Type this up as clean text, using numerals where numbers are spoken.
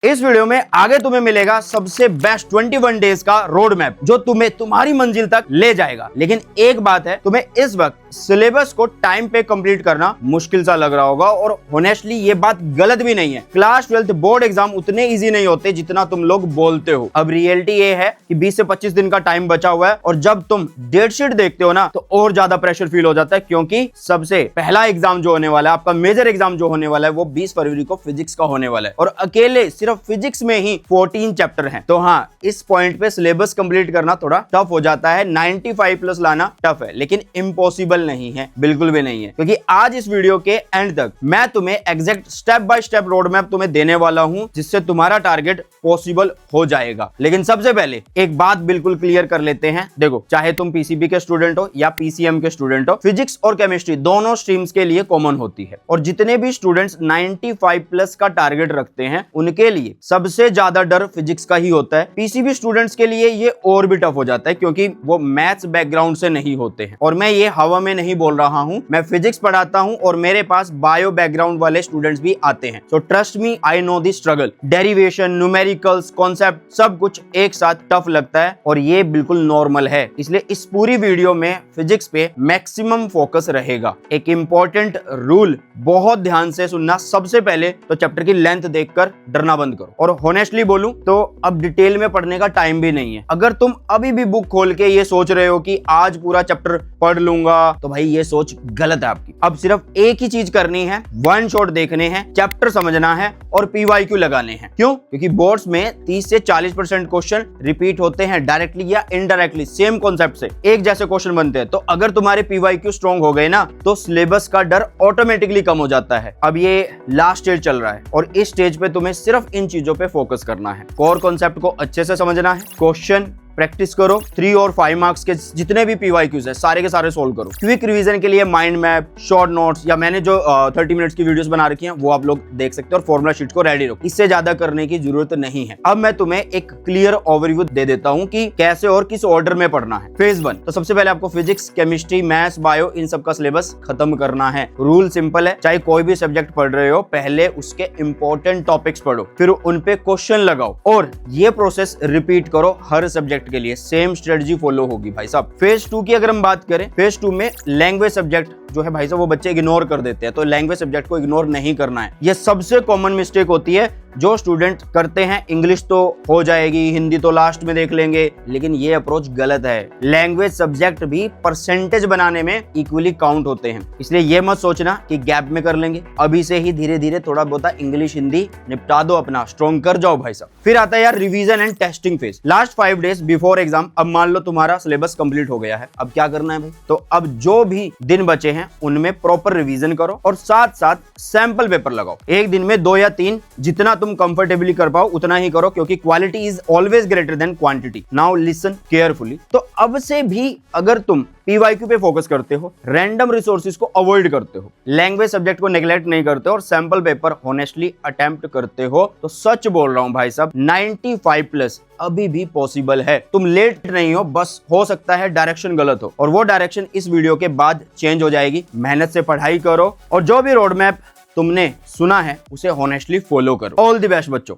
इस वीडियो में आगे तुम्हें मिलेगा सबसे बेस्ट 21 डेज का रोड मैप जो तुम्हें तुम्हारी मंजिल तक ले जाएगा। लेकिन एक बात है, तुम्हें इस वक्त सिलेबस को टाइम पे कंप्लीट करना मुश्किल सा लग रहा होगा और होनेस्टली ये बात गलत भी नहीं है। क्लास 12 बोर्ड एग्जाम उतने इजी नहीं होते जितना तुम लोग बोलते हो। अब रियलिटी ये है कि 20 से 25 दिन का टाइम बचा हुआ है और जब तुम डेट शीट देखते हो ना तो और ज्यादा प्रेशर फील हो जाता है, क्योंकि सबसे पहला एग्जाम जो होने वाला है, आपका मेजर एग्जाम जो होने वाला है, वो 20 फरवरी को फिजिक्स का होने वाला है और अकेले सिर्फ फिजिक्स में ही 14 चैप्टर हैं। तो हाँ, इस पॉइंट पे सिलेबस कंप्लीट करना थोड़ा टफ हो जाता है। 95 प्लस लाना टफ है, लेकिन इम्पॉसिबल नहीं है, बिल्कुल भी नहीं है, क्योंकि आज इस वीडियो के एंड तक मैं तुम्हें exact step by step road map तुम्हें देने वाला हूं जिससे तुम्हारा टारगेट पॉसिबल हो जाएगा। लेकिन सबसे पहले एक बात बिल्कुल क्लियर कर लेते हैं। देखो, चाहे तुम पीसीबी के स्टूडेंट हो या पीसीएम के स्टूडेंट हो, फिजिक्स और केमिस्ट्री दोनों स्ट्रीम्स के लिए कॉमन होती है और जितने भी स्टूडेंट्स 95 प्लस का टारगेट रखते हैं उनके लिए सबसे ज्यादा डर फिजिक्स का ही होता है। पीसीबी स्टूडेंट्स के लिए ये और भी टफ हो जाता है क्योंकि वो मैथ्स बैकग्राउंड से नहीं होते हैं। और मैं ये हवा में नहीं बोल रहा हूं, मैं फिजिक्स पढ़ाता हूं और मेरे पास बायो बैकग्राउंड वाले स्टूडेंट्स भी आते हैं। So trust me, I know the struggle. Derivation, numericals, concept सब कुछ एक साथ टफ लगता है और ये बिल्कुल नॉर्मल है। इसलिए इस पूरी वीडियो में फिजिक्स पे मैक्सिमम फोकस रहेगा। एक इंपॉर्टेंट रूल बहुत ध्यान से सुनना। सबसे पहले तो चैप्टर की लेंथ देखकर डरना बंद करो। और होनेस्टली बोलूं तो अब डिटेल में पढ़ने का टाइम भी नहीं है। अगर तुम अभी भी बुक खोल के ये सोच रहे हो कि आज पूरा चैप्टर पढ़ लूंगा, तो भाई ये सोच गलत है आपकी। अब सिर्फ एक ही चीज करनी है, वन शॉट देखने हैं, चैप्टर समझना है और पीवाईक्यू लगाने हैं। क्यों? क्योंकि बोर्ड्स में 30 से 40% क्वेश्चन रिपीट होते हैं, डायरेक्टली या इनडायरेक्टली सेम कॉन्सेप्ट से एक जैसे क्वेश्चन बनते हैं। तो अगर तुम्हारे पीवाईक्यू स्ट्रॉन्ग हो गए ना तो सिलेबस का डर ऑटोमेटिकली कम हो जाता है। अब ये लास्ट स्टेज चल रहा है और इस स्टेज पे तुम्हें सिर्फ इन चीजों पे फोकस करना है। कोर कॉन्सेप्ट को अच्छे से समझना है, क्वेश्चन प्रैक्टिस करो, 3 और 5 मार्क्स के जितने भी पीवाईक्यूज है सारे के सारे सोल्व करो। क्विक रिवीजन के लिए माइंड मैप, शॉर्ट नोट्स या मैंने जो 30 मिनट्स की वीडियोस बना रखी हैं वो आप लोग देख सकते हो और फॉर्मूला शीट को रेडी रखो। इससे ज्यादा करने की जरूरत नहीं है। अब मैं तुम्हें एक क्लियर ओवरव्यू दे देता हूं कि कैसे और किस ऑर्डर में पढ़ना है। फेज 1, तो सबसे पहले आपको फिजिक्स, केमिस्ट्री, मैथ्स, बायो इन सब का सिलेबस खत्म करना है। रूल सिंपल है, चाहे कोई भी सब्जेक्ट पढ़ रहे हो, पहले उसके इंपॉर्टेंट टॉपिक्स पढ़ो, फिर उन पे क्वेश्चन लगाओ और ये प्रोसेस रिपीट करो हर सब्जेक्ट के लिए। सेम स्ट्रेटजी फॉलो होगी भाई साहब। फेज 2 की अगर हम बात करें, फेज 2 में लैंग्वेज सब्जेक्ट जो है भाई साहब वो बच्चे इग्नोर कर देते हैं, तो लैंग्वेज सब्जेक्ट को इग्नोर नहीं करना है। ये सबसे कॉमन मिस्टेक होती है जो स्टूडेंट करते हैं। इंग्लिश तो हो जाएगी, हिंदी तो लास्ट में देख लेंगे, लेकिन ये अप्रोच गलत है। लैंग्वेज सब्जेक्ट भी परसेंटेज बनाने में इक्वली काउंट होते हैं, इसलिए ये मत सोचना कि गैप में कर लेंगे। अभी से ही धीरे धीरे थोड़ा बहुत इंग्लिश हिंदी निपटा दो, अपना स्ट्रॉन्ग कर जाओ भाई साहब। फिर आता है यार revision and testing phase, last 5 days before exam. अब मान लो तुम्हारा सिलेबस कंप्लीट हो गया है, अब क्या करना है भाई? तो अब जो भी दिन बचे हैं उनमें प्रॉपर रिवीजन करो और साथ साथ सैंपल पेपर लगाओ। एक दिन में 2 या 3 जितना तुम कंफर्टेबली कर पाओ उतना ही करो, क्योंकि quality is always greater than quantity. Now listen carefully. तो अब से भी अगर तुम पीवाईक्यू पे फोकस करते हो, रैंडम रिसोर्सेज को अवॉइड करते हो, लैंग्वेज सब्जेक्ट को नेग्लेक्ट नहीं करते हो और सैंपल पेपर होनेस्टली अटेम्प्ट करते हो, तो सच बोल रहा हूं भाई साहब 95 प्लस अभी भी पॉसिबल है। तुम लेट नहीं हो, बस हो सकता है डायरेक्शन गलत हो और वो डायरेक्शन इस वीडियो के बाद चेंज हो जाएगी। मेहनत से पढ़ाई करो और जो भी रोड मैप तुमने सुना है उसे होनेस्टली फॉलो करो। ऑल द बेस्ट बच्चों।